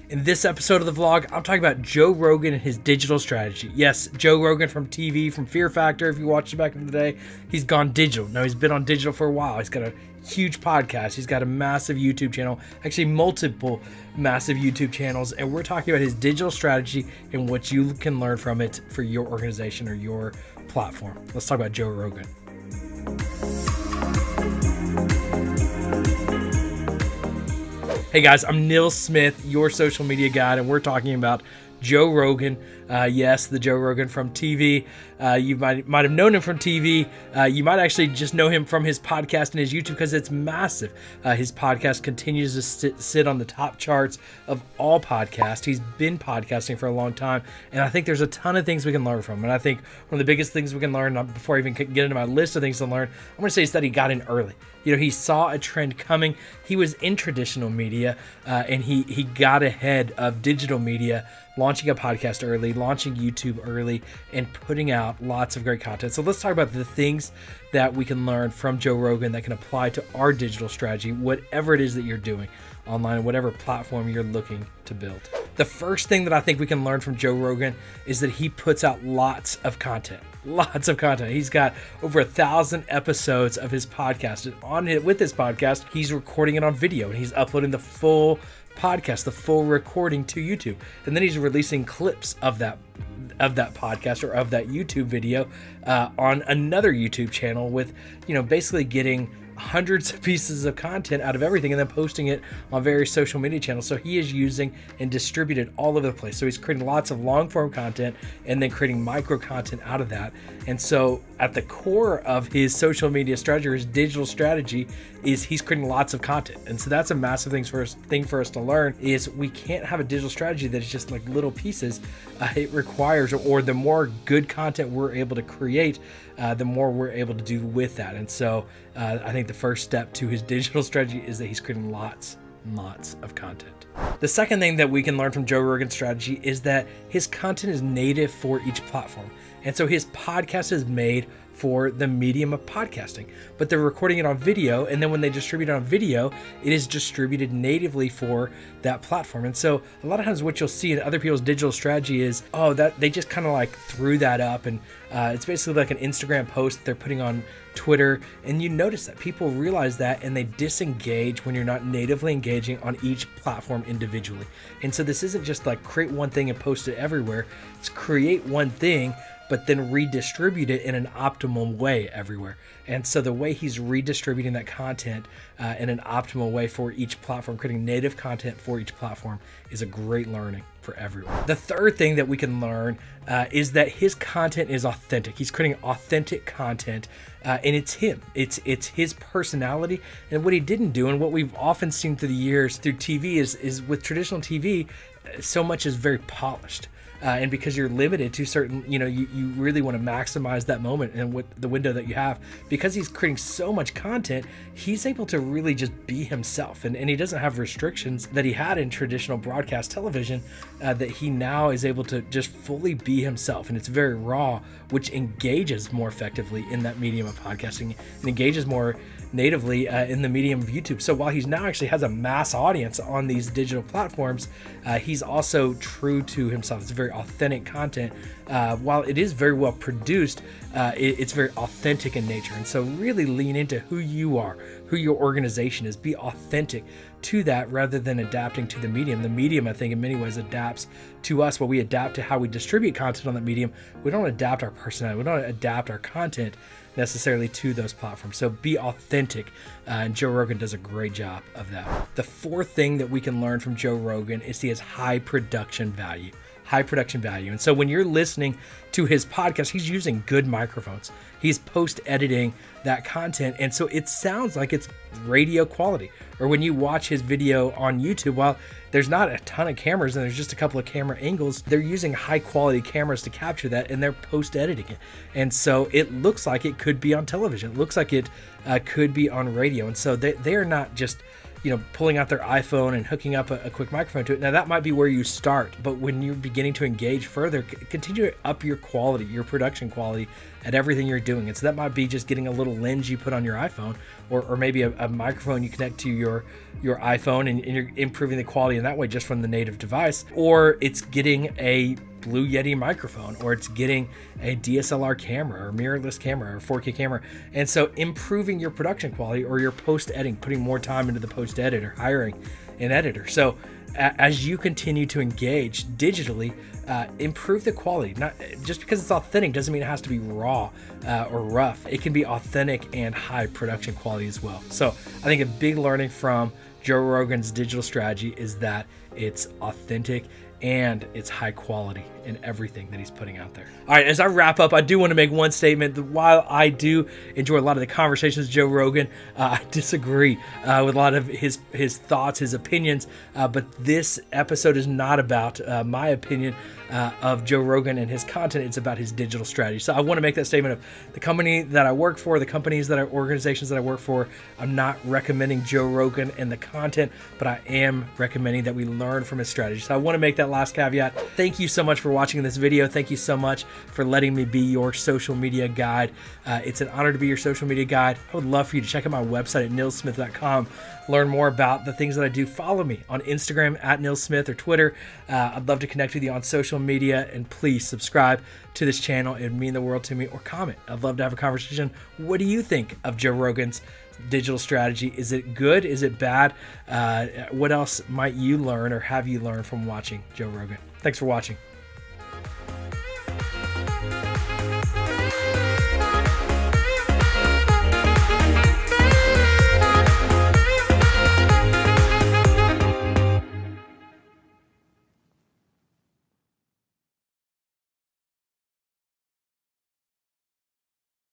In this episode of the vlog, I'm talking about Joe Rogan and his digital strategy. Yes, Joe Rogan from TV, from Fear Factor, if you watched it back in the day, he's gone digital. Now, he's been on digital for a while. He's got a huge podcast. He's got a massive YouTube channel, actually multiple massive YouTube channels, and we're talking about his digital strategy and what you can learn from it for your organization or your platform. Let's talk about Joe Rogan. Hey guys, I'm Nils Smith, your social media guide, and we're talking about Joe Rogan. Yes, the Joe Rogan from TV. You might have known him from TV. You might actually just know him from his podcast and his YouTube because it's massive. His podcast continues to sit on the top charts of all podcasts. He's been podcasting for a long time, and I think there's a ton of things we can learn from him. And I think one of the biggest things we can learn, before I even get into my list of things to learn, I'm going to say is that he got in early. You know, he saw a trend coming. He was in traditional media, and he got ahead of digital media, launching a podcast early, launching YouTube early, and putting out lots of great content. So let's talk about the things that we can learn from Joe Rogan that can apply to our digital strategy, whatever it is that you're doing online, whatever platform you're looking to build. The first thing that I think we can learn from Joe Rogan is that he puts out lots of content. Lots of content. He's got over 1,000 episodes of his podcast. And on it, with this podcast, he's recording it on video and he's uploading the full podcast, the full recording to YouTube. And then he's releasing clips of that podcast or of that YouTube video on another YouTube channel with, you know, basically getting hundreds of pieces of content out of everything and then posting it on various social media channels. So he is using and distributed all over the place. So he's creating lots of long form content and then creating micro content out of that. And so at the core of his social media strategy, or his digital strategy, is he's creating lots of content. And so that's a massive thing for us to learn, is we can't have a digital strategy that is just like little pieces. It requires, or the more good content we're able to create, the more we're able to do with that. And so I think the first step to his digital strategy is that he's creating lots of content. The second thing that we can learn from Joe Rogan's strategy is that his content is native for each platform. And so his podcast is made for the medium of podcasting, but they're recording it on video, and then when they distribute it on video, it is distributed natively for that platform. And so a lot of times what you'll see in other people's digital strategy is, oh, that they just kind of like threw that up, and it's basically like an Instagram post that they're putting on Twitter, and you notice that people realize that and they disengage when you're not natively engaging on each platform individually. And so this isn't just like create one thing and post it everywhere. It's create one thing but then redistribute it in an optimal way everywhere. And so the way he's redistributing that content in an optimal way for each platform, creating native content for each platform, is a great learning for everyone. The third thing that we can learn is that his content is authentic. He's creating authentic content, and it's him. It's his personality. And what he didn't do, and what we've often seen through the years through TV, is with traditional TV, so much is very polished. And because you're limited to certain, you know, you really want to maximize that moment and with the window that you have. Because he's creating so much content, he's able to really just be himself. And he doesn't have restrictions that he had in traditional broadcast television, that he now is able to just fully be himself. And it's very raw, which engages more effectively in that medium of podcasting and engages more natively in the medium of YouTube. So while he's now actually has a mass audience on these digital platforms, he's also true to himself. It's very authentic content. While it is very well produced, it's very authentic in nature. And so really lean into who you are, who your organization is. Be authentic to that rather than adapting to the medium. The medium, I think, in many ways adapts to us. While we adapt to how we distribute content on that medium, we don't adapt our personality. We don't adapt our content necessarily to those platforms. So be authentic, and Joe Rogan does a great job of that. The fourth thing that we can learn from Joe Rogan is he has high production value. And so when you're listening to his podcast, he's using good microphones. He's post-editing that content, and so it sounds like it's radio quality. Or when you watch his video on YouTube, while there's not a ton of cameras and there's just a couple of camera angles, they're using high quality cameras to capture that, and they're post-editing it. And so it looks like it could be on television. It looks like it could be on radio. And so they are not just pulling out their iPhone and hooking up a quick microphone to it. Now that might be where you start, but when you're beginning to engage further, continue to up your quality, your production quality at everything you're doing. And so that might be just getting a little lens you put on your iPhone, or maybe a microphone you connect to your iPhone, and you're improving the quality in that way just from the native device. Or it's getting a Blue Yeti microphone, or it's getting a DSLR camera or mirrorless camera or 4K camera. And so improving your production quality, or your post editing, putting more time into the post edit, or hiring an editor. So as you continue to engage digitally, improve the quality. Not just because it's authentic doesn't mean it has to be raw or rough. It can be authentic and high production quality as well. So I think a big learning from Joe Rogan's digital strategy is that it's authentic and it's high quality in everything that he's putting out there. All right, as I wrap up, I do want to make one statement that while I do enjoy a lot of the conversations with Joe Rogan, I disagree with a lot of his thoughts, his opinions, but this episode is not about my opinion of Joe Rogan and his content. It's about his digital strategy. So I want to make that statement of the company that I work for, the companies that are organizations that I work for. I'm not recommending Joe Rogan and the content, but I am recommending that we learn from his strategy. So I want to make that last caveat. Thank you so much for watching this video. Thank you so much for letting me be your social media guide. It's an honor to be your social media guide. I would love for you to check out my website at nilssmith.com. Learn more about the things that I do. Follow me on Instagram at Nils Smith, or Twitter. I'd love to connect with you on social media, and please subscribe to this channel. It would mean the world to me. Or comment. I'd love to have a conversation. What do you think of Joe Rogan's digital strategy? Is it good? Is it bad? What else might you learn, or have you learned from watching Joe Rogan? Thanks for watching.